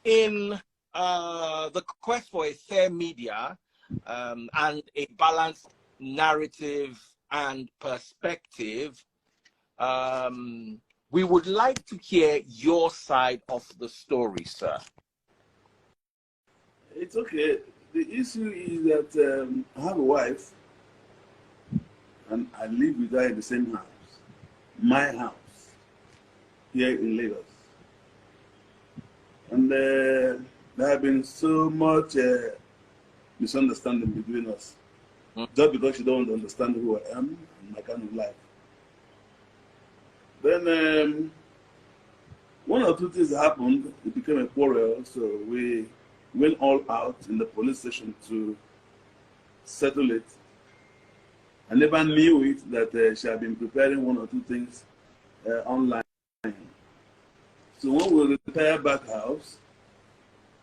in the quest for a fair media and a balanced narrative and perspective, we would like to hear your side of the story, sir. It's okay. The issue is that I have a wife and I live with her in the same house. My house, here in Lagos. And there have been so much misunderstanding between us. Just because she don't understand who I am and my kind of life. Then one or two things happened. It became a quarrel, so we went all out in the police station to settle it. I never knew it that she had been preparing one or two things online. So when we retire back house,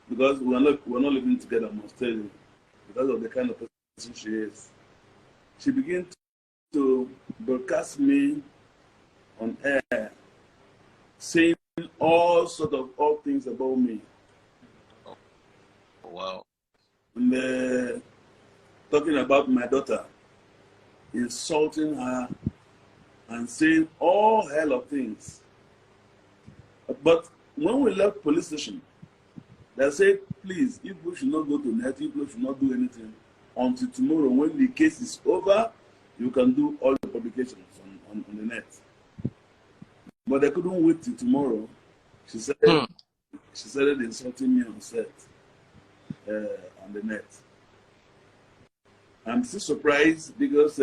because we're not living together, I must tell you, because of the kind of person she is, she began to broadcast me on air, saying all sort of odd things about me. Oh, wow. And talking about my daughter, insulting her, and saying all hell of things. But when we left police station, they said, please, you people should not go to net, you people should not do anything until tomorrow. When the case is over, you can do all the publications on the net. But they couldn't wait till tomorrow. She started insulting me on set, on the net. I'm still surprised because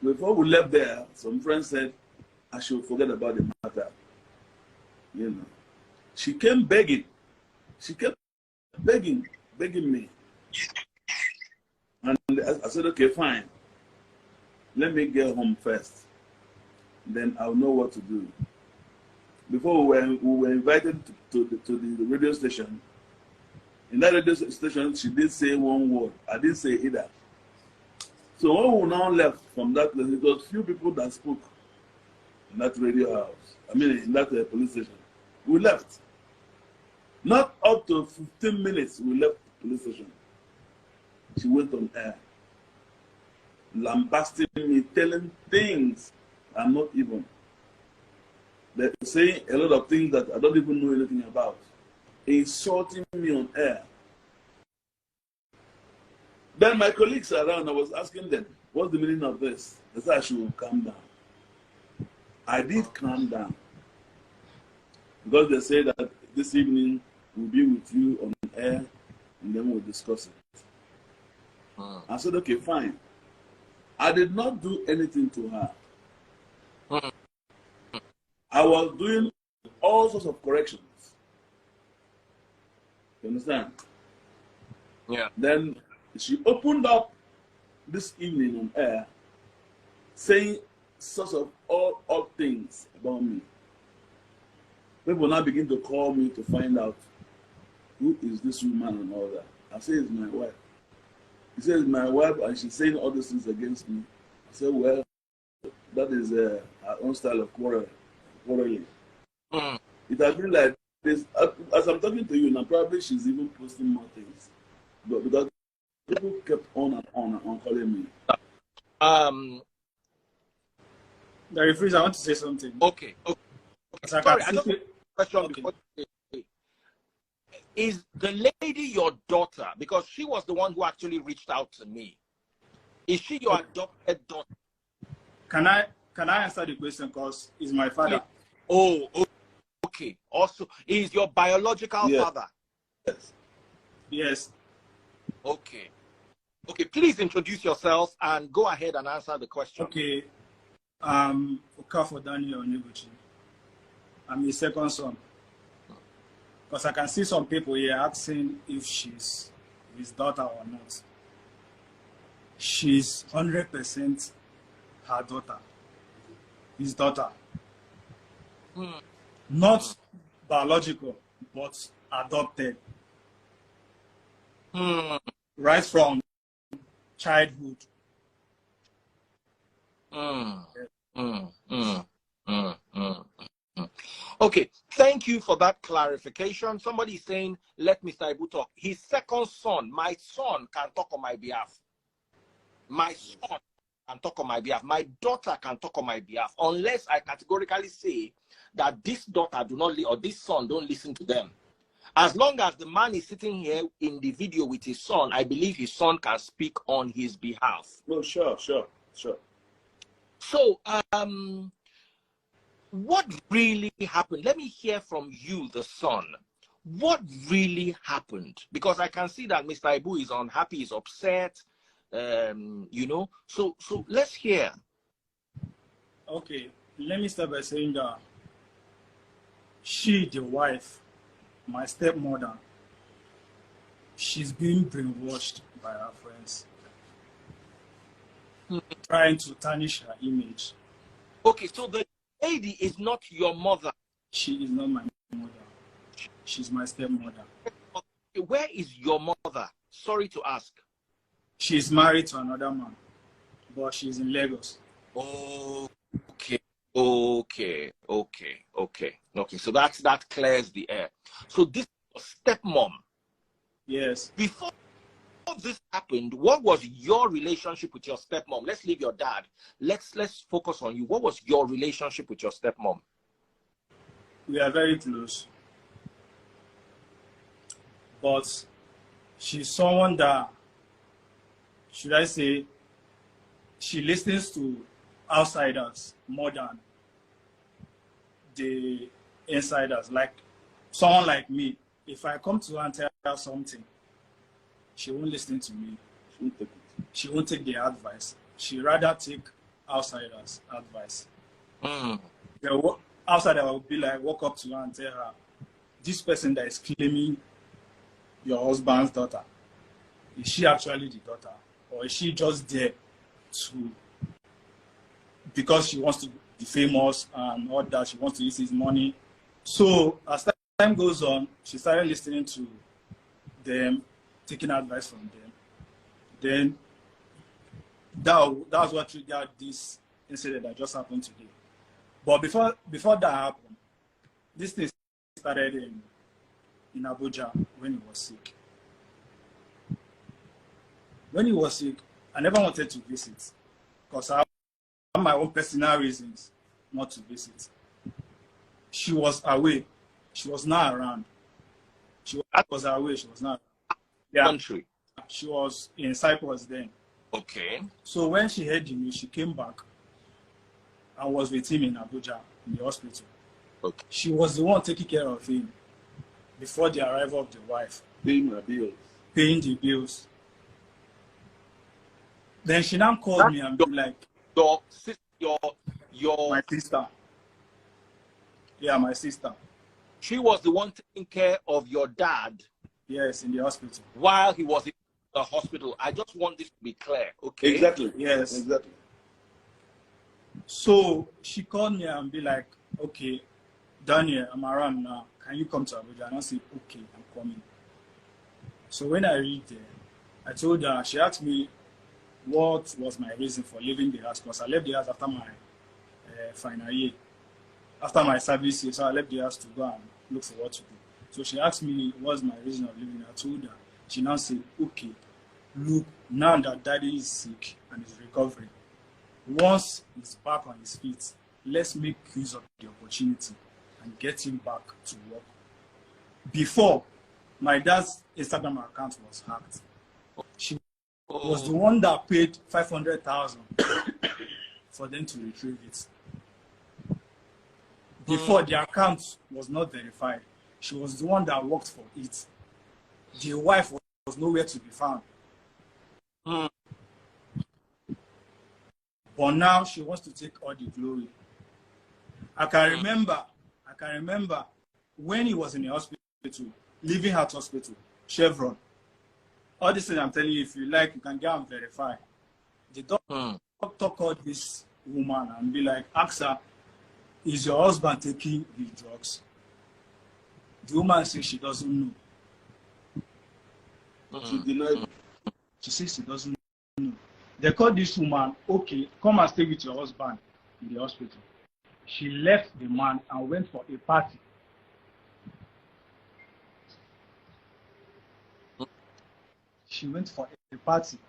before we left there, some friends said I should forget about the matter. You know, she came begging. She kept begging me. And I said, okay, fine. Let me get home first. Then I'll know what to do. Before we were invited to the radio station. In that radio station, she did say one word. I didn't say either. So when we now left from that place, it was few people that spoke in that radio house. I mean, in that police station. We left. Not up to 15 minutes, we left the police station. She went on air, lambasting me, telling things I'm not even. They're saying a lot of things that I don't even know anything about. Insulting me on air. Then my colleagues around, I was asking them, what's the meaning of this? They said I should calm down. I did calm down. Because they say that this evening we'll be with you on air and then we'll discuss it. I said, okay, fine. I did not do anything to her. I was doing all sorts of corrections. You understand? Yeah. Then she opened up this evening on air saying sorts of odd things about me. People now begin to call me to find out who is this woman and all that. I say it's my wife. He says my wife and she's saying all these things against me. I said, well, that is her own style of quarreling. It has been like this. As I'm talking to you now, probably she's even posting more things. But because people kept on and on calling me. Gary Freeze, I want to say something. Okay. Sorry, I don't have a question before. Is the lady your daughter? Because she was the one who actually reached out to me. Is she your adopted daughter? Can I answer the question? Because he's my father. Oh, okay. Also, is your biological father? Yes. Yes. Okay. Okay, please introduce yourself and go ahead and answer the question. Okay. Okafor Daniel Onyebuchi. I'm his second son. Because I can see some people here asking if she's his daughter or not. She's 100% her daughter. His daughter. Not biological, but adopted. Right from childhood. Okay, thank you for that clarification. Somebody is saying, let Mr. Ibu talk. His second son, my son, can talk on my behalf. My son can talk on my behalf. My daughter can talk on my behalf, unless I categorically say that this daughter do not, or this son don't listen to them. As long as the man is sitting here in the video with his son, I believe his son can speak on his behalf. Oh, sure. So, what really happened? Let me hear from you, the son. What really happened? Because I can see that Mr. Ibu is unhappy, is upset, you know. So let's hear. Okay, let me start by saying that she, the wife, my stepmother, she's being brainwashed by her friends, trying to tarnish her image. Okay, so the lady is not your mother. She is not my mother. She's my stepmother. Where is your mother? Sorry to ask. She's married to another man, but she's in Lagos. Okay. So that clears the air. So this was stepmom. Yes. Before this happened, what was your relationship with your stepmom? Let's leave your dad. Let's focus on you. What was your relationship with your stepmom? We are very close. But she's someone that, should I say, she listens to outsiders more than the insiders. Like someone like me, if I come to her and tell her something, she won't listen to me. She won't take the advice. She rather take outsiders' advice. The outsider will be like, walk up to her and tell her, this person that is claiming your husband's daughter, is she actually the daughter? Or is she just there to, because she wants to be famous and all that, she wants to use his money? So as time goes on, she started listening to them, taking advice from them. Then that was what triggered this incident that just happened today. But before that happened, this thing started in Abuja when he was sick. When he was sick, I never wanted to visit because I have my own personal reasons not to visit. She was away. She was not around. She was away. She was not around. Yeah. Country. She was in Cyprus then. Okay. So when she heard the news, she came back and was with him in Abuja in the hospital. Okay. She was the one taking care of him before the arrival of the wife. Paying my bills. Paying the bills. Then she now called me and be like, your my sister. Yeah, my sister. She was the one taking care of your dad. Yes, in the hospital. While he was in the hospital. I just want this to be clear, okay? Exactly. Yes. Exactly. So she called me and be like, okay, Daniel, I'm around now. Can you come to Abuja? And I said, okay, I'm coming. So when I reached there, I told her, she asked me what was my reason for leaving the house, because I left the house after my final year. After my service year, so I left the house to go and look for what to do. So she asked me what's my reason of leaving. I told her. She now said, okay, look, now that daddy is sick and is recovering, once he's back on his feet, let's make use of the opportunity and get him back to work. Before, my dad's Instagram account was hacked. She was the one that paid 500,000 for them to retrieve it. Before, the account was not verified. She was the one that worked for it. The wife was nowhere to be found. But now she wants to take all the glory. I can remember when he was in the hospital, leaving Heart Hospital, Chevron. All this thing I'm telling you, if you like, you can go and verify. The doctor called this woman and be like, ask her, is your husband taking the drugs? The woman says she doesn't know. She denied. She says she doesn't know. They called this woman, okay, come and stay with your husband in the hospital. she left the man and went for a party. She went for a party.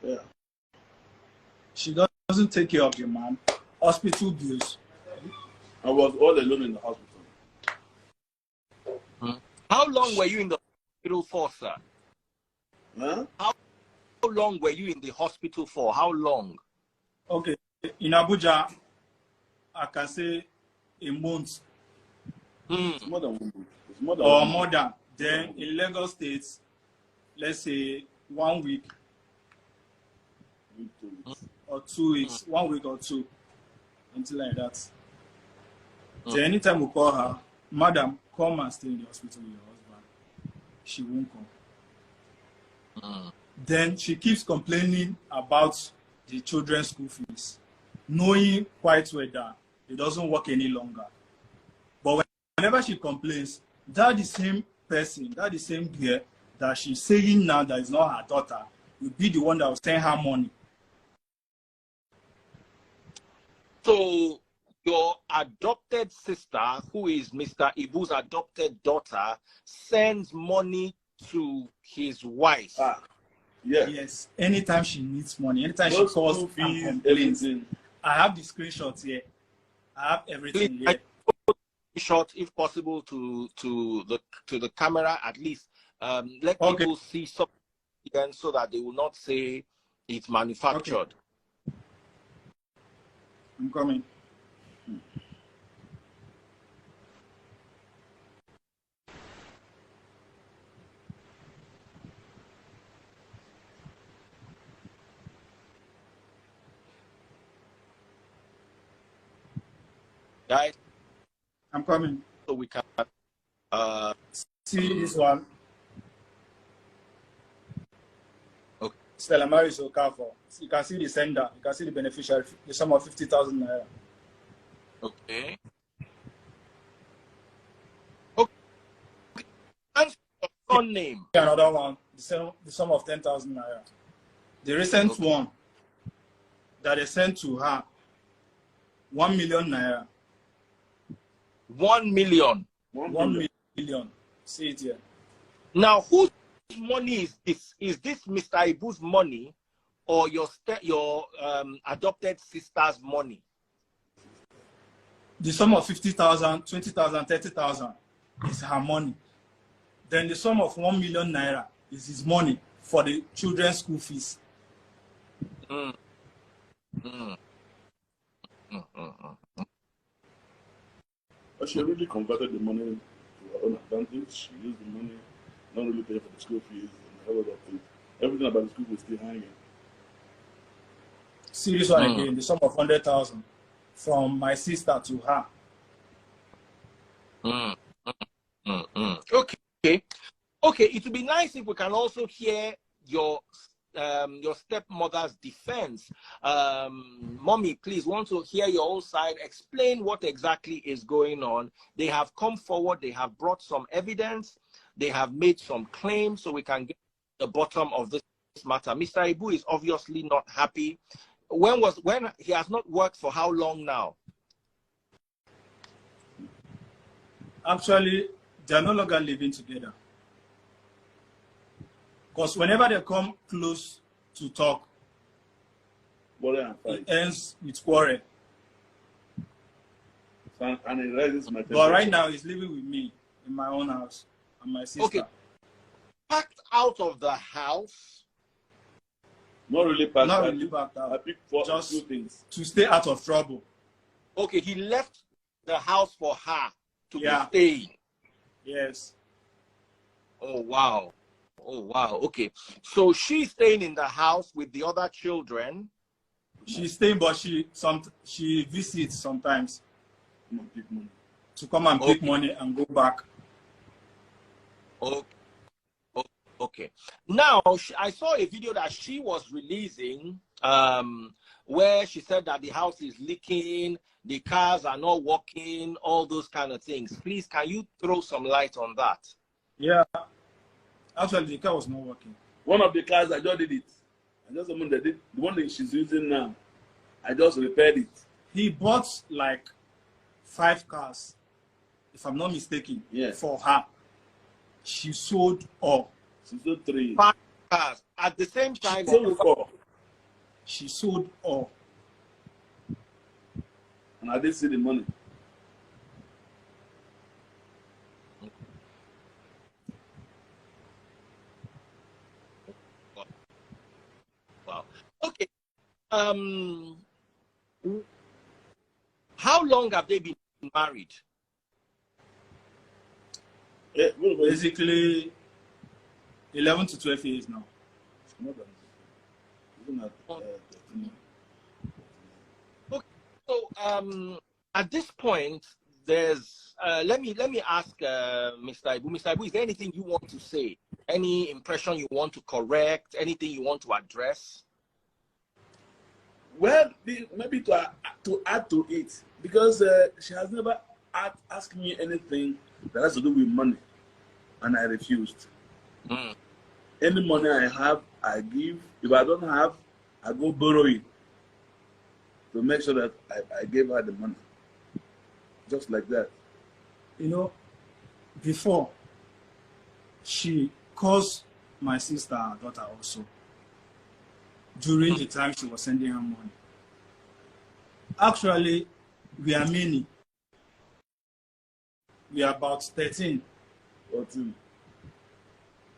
Yeah. She doesn't take care of the man. Hospital bills. I was all alone in the hospital. How long were you in the hospital for, sir? Huh? How long were you in the hospital for? How long? Okay, in Abuja, I can say a month. It's more than 1 month. It's more than Or 1 month. more than. Then in Lagos State, let's say 1 week or 2 weeks, 1 week or two, until like that. So anytime we call her, madam, come and stay in the hospital with your husband, she won't come. Then she keeps complaining about the children's school fees, knowing quite well that it doesn't work any longer. But whenever she complains, that the same person, that the same girl that she's saying now that is not her daughter, will be the one that will send her money. So your adopted sister, who is Mr. Ibu's adopted daughter, sends money to his wife. Yeah. Yes. Anytime she needs money, anytime Those she calls school and fees, complains. everything. I have the screenshots here. I have everything Please, here. Shot, if possible, to the camera at least. Let Okay. people see something again so that they will not say it's manufactured. Okay. I'm coming. Guys, I'm coming. so we can See this one. Okay. Stella Maris Okafor. You can see the sender. You can see the beneficiary. The sum of 50,000 naira. Okay. Okay. Answer your son name. Another one. The sum of 10,000 naira. The recent one that they sent to her, 1 million naira. 1 million. 1 million. See it here. Now, whose money is this? Is this Mr. Ibu's money or your adopted sister's money? The sum of 50,000, 20,000, 30,000 is her money. Then the sum of 1 million naira is his money for the children's school fees. But she really converted the money to her own advantage. She used the money, not really paying for the school fees and a lot of things. Everything about the school was still hanging. See this one again, the sum of 100,000 from my sister to her. Okay. Okay, it would be nice if we can also hear your stepmother's defense. Mommy, please, want to hear your own side. Explain what exactly is going on. They have come forward. They have brought some evidence. They have made some claims so we can get to the bottom of this matter. Mr. Ibu is obviously not happy. When he has not worked for how long now? Actually, they are no longer living together. Because whenever they come close to talk, it ends with quarrel. And it raises my temperature. But right now, he's living with me in my own house and my sister. Okay. Packed out of the house? Not really packed Not out. really packed out. I picked for Just two things. to stay out of trouble. Okay, he left the house for her to be Yeah. staying. Yes. Oh, wow. Oh, wow. Okay. So she's staying in the house with the other children. She's staying, but she visits sometimes Come on, pick money. to come and pick money and go back. Okay. Okay. Now, I saw a video that she was releasing where she said that the house is leaking, the cars are not working, all those kind of things. Please, can you throw some light on that? Yeah. Actually, the car was not working. One of the cars, I just did it. I just the one that she's using now. I just repaired it. He bought like 5 cars, if I'm not mistaken, Yeah. for her. She sold all. She sold 3. 5 cars at the same time. She sold 4. She sold all. And I didn't see the money. Wow. Okay. How long have they been married? Yeah, Basically, 11 to 12 years now. more than even at, 13. Okay. So at this point, there's let me ask Mr. Ibu. Mr. Ibu, is there anything you want to say? Any impression you want to correct? Anything you want to address? Well, maybe to add to it, because she has never asked me anything that has to do with money, and I refused. Mm. Any money I have, I give. If I don't have, I go borrow it to make sure that I gave her the money. Just like that. You know, before, she calls my sister, her daughter also, during the time she was sending her money. Actually, we are many. We are about 13. 14.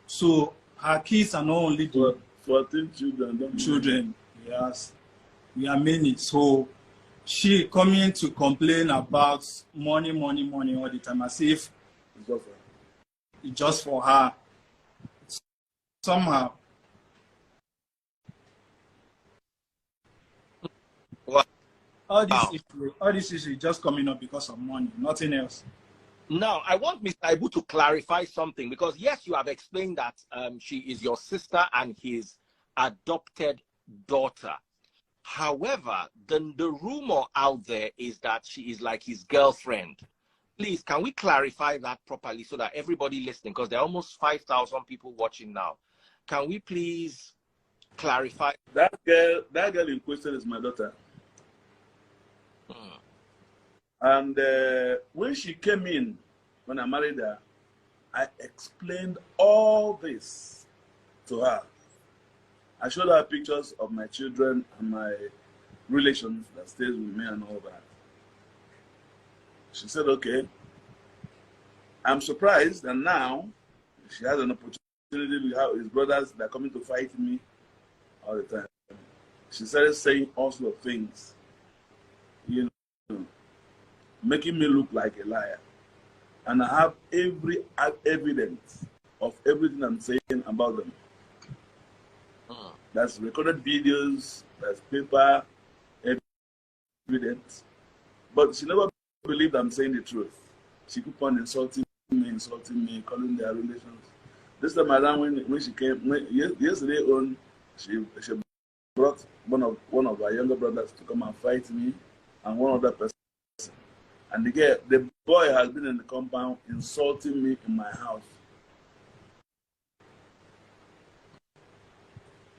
So her kids are not only the 14 children. Don't children. Yes, we are many. So she coming to complain about money all the time, as if it's just for her. Somehow. Wow. All this issue is just coming up because of money, nothing else. Now, I want Mr. Ibu to clarify something, because yes, you have explained that she is your sister and his adopted daughter. However, the rumor out there is that she is like his girlfriend. Please, can we clarify that properly so that everybody listening, because there are almost 5,000 people watching now. Can we please clarify? That girl in question is my daughter. Hmm. And when she came in, when I married her, I explained all this to her. I showed her pictures of my children and my relations that stays with me and all that. She said, okay. I'm surprised that now she has an opportunity with his brothers that are coming to fight me all the time. She started saying all sorts of things, you know, making me look like a liar. And I have every evidence of everything I'm saying about them. That's recorded videos, that's paper, evidence. But she never believed I'm saying the truth. She kept on insulting me, calling their relations. This time around, when she came, yesterday on, she brought one of our younger brothers to come and fight me, and one other person. And the boy has been in the compound insulting me in my house.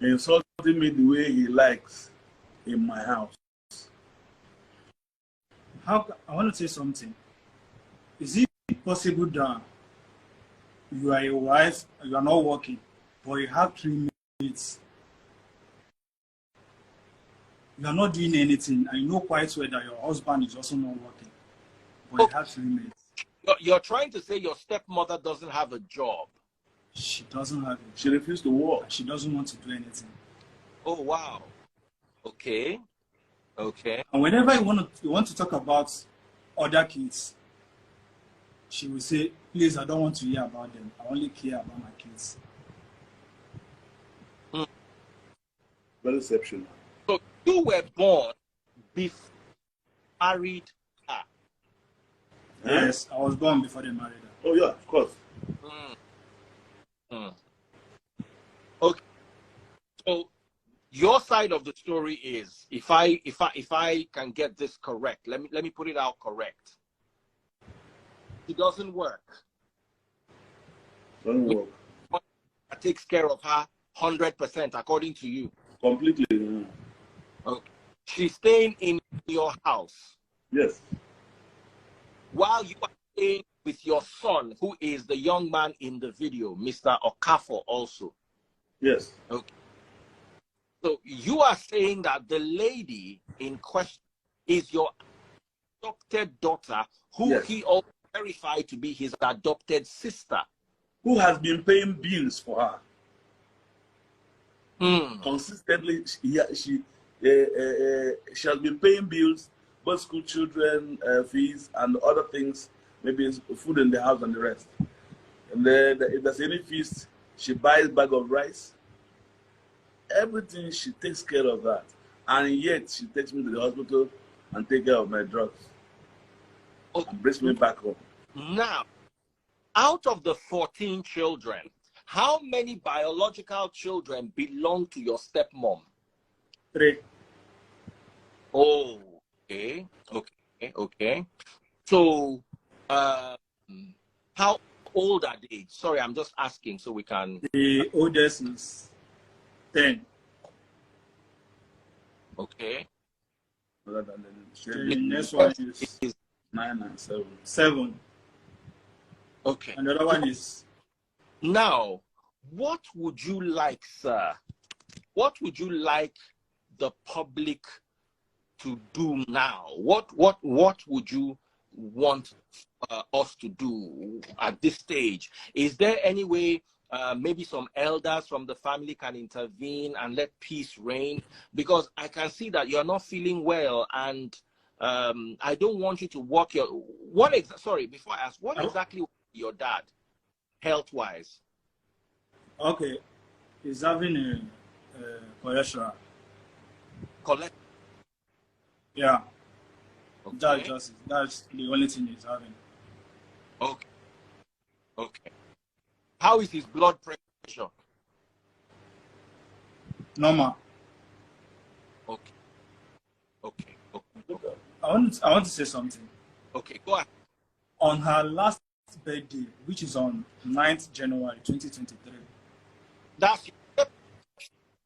Insulting me the way he likes in my house. I want to say something. Is it possible that you are a wife, you are not working, but you have 3 minutes? You are not doing anything, and you know quite well that your husband is also not working, but you have 3 minutes. You're trying to say your stepmother doesn't have a job? She doesn't have it. She refused to work. She doesn't want to do anything. Oh, wow. Okay. Okay. And whenever you want to talk about other kids, she will say, please, I don't want to hear about them. I only care about my kids. Very exceptional. So you were born before married her? Yes, I was born before they married her. Oh yeah, of course. Okay. So your side of the story is, if I can get this correct, let me put it out correct. It doesn't work. Doesn't work. That takes care of her 100%, according to you. Completely. Yeah. Okay. She's staying in your house. Yes. while you are staying with your son, who is the young man in the video, Mr. Okafor also. Yes. Okay. So you are saying that the lady in question is your adopted daughter, who Yes. he also verified to be his adopted sister. Who has been paying bills for her. Hmm. Consistently, she has been paying bills, both school children fees and other things, maybe food in the house and the rest. And then if there's any feast, she buys bag of rice. Everything, she takes care of that. And yet she takes me to the hospital and take care of my drugs. Okay. And brings me back home. Now, out of the 14 children, how many biological children belong to your stepmom? 3. Oh, okay. So, how old are they? Sorry, I'm just asking so we can. The oldest is 10. The Okay. The next one is 9 and 7. 7. Okay. And the other one is. Now, what would you like, sir? What would you like the public to do now? What would you want us to do at this stage? Is there any way maybe some elders from the family can intervene and let peace reign? Because I can see that you're not feeling well, and I don't want you to walk your. Sorry, before I ask, what exactly was your dad, health-wise? Okay, he's having a cholesterol. Yeah. Okay. That's the only thing he's having. Okay. How is his blood pressure? Normal. Okay. I want to say something. Okay, go ahead. On her last birthday, which is on 9th January 2023. That's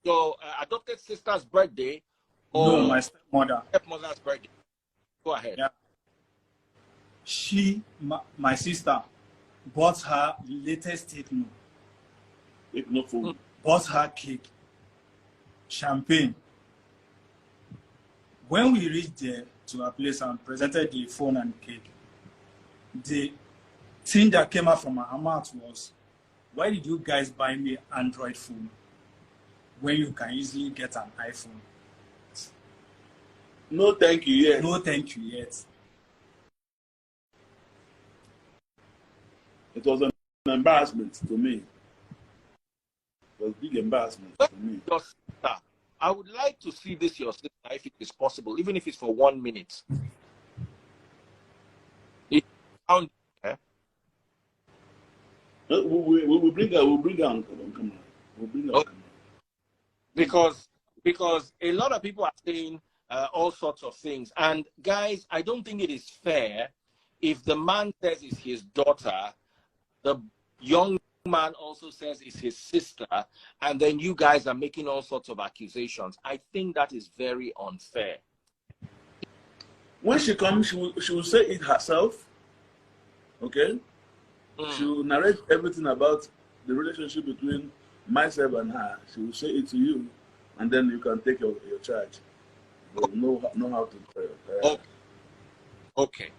your adopted sister's birthday? Or No, my stepmother. Stepmother's birthday. Go ahead. Yeah. My sister, bought her latest techno. Food. Bought her cake, champagne. When we reached there to her place and presented the phone and cake, the thing that came out from her mouth was, why did you guys buy me Android phone when you can easily get an iPhone? No, thank you yet. No, thank you yet. It was an embarrassment to me. It was a big embarrassment to me. Your sister, I would like to see this your sister, if it is possible, even if it's for 1 minute. We'll bring her on camera. We'll bring her on camera. Because a lot of people are saying all sorts of things. And guys, I don't think it is fair if the man says it's his daughter, the young man also says it's his sister, and then you guys are making all sorts of accusations. I think that is very unfair. When she comes, she will say it herself. Okay? She will narrate everything about the relationship between myself and her. She will say it to you, and then you can take your charge. You know how to. Okay.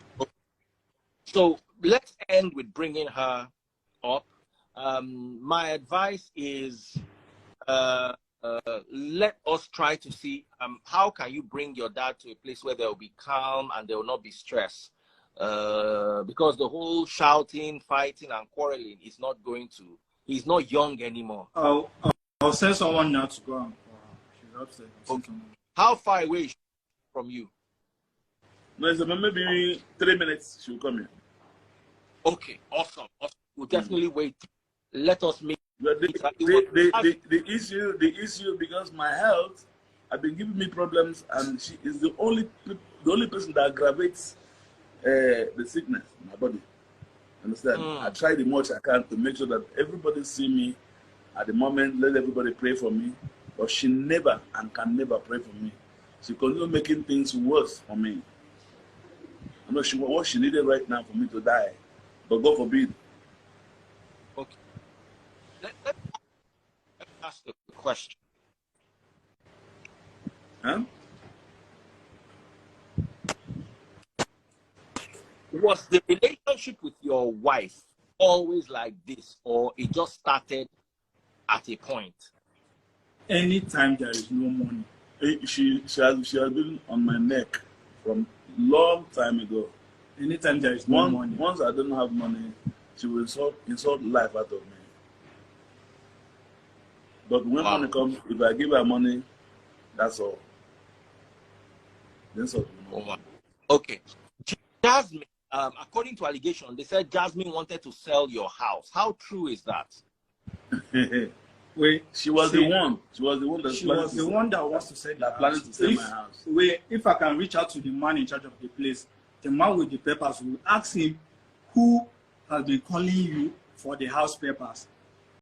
So let's end with bringing her up. My advice is let us try to see how can you bring your dad to a place where there will be calm and there will not be stress. Because the whole shouting, fighting, and quarreling is not going to. He's not young anymore. I'll send someone now to go and call her. She's upset. Okay. How far away is she from you? No, it's maybe 3 minutes. She'll come here. Okay, awesome. We'll definitely wait. Let us meet. The issue because my health have been giving me problems, and she is the only person that aggravates the sickness in my body. Understand? I try the much I can to make sure that everybody see me at the moment. Let everybody pray for me, but she never and can never pray for me. She continues making things worse for me. You know, what she needed right now for me to die. But God forbid. Okay. Let me ask a question. Huh? Was the relationship with your wife always like this, or it just started at a point? Anytime there is no money. She has been on my neck from long time ago. Anytime there is no money. Once I don't have money, she will insult life out of me. But when money comes, if I give her money, that's all. That's all. Okay. Jasmine, according to allegation, they said Jasmine wanted to sell your house. How true is that? She was the one. She was the one that. She was the one that wants to sell that planning to sell my house. If I can reach out to the man in charge of the place, the man with the papers will ask him who has been calling you for the house papers.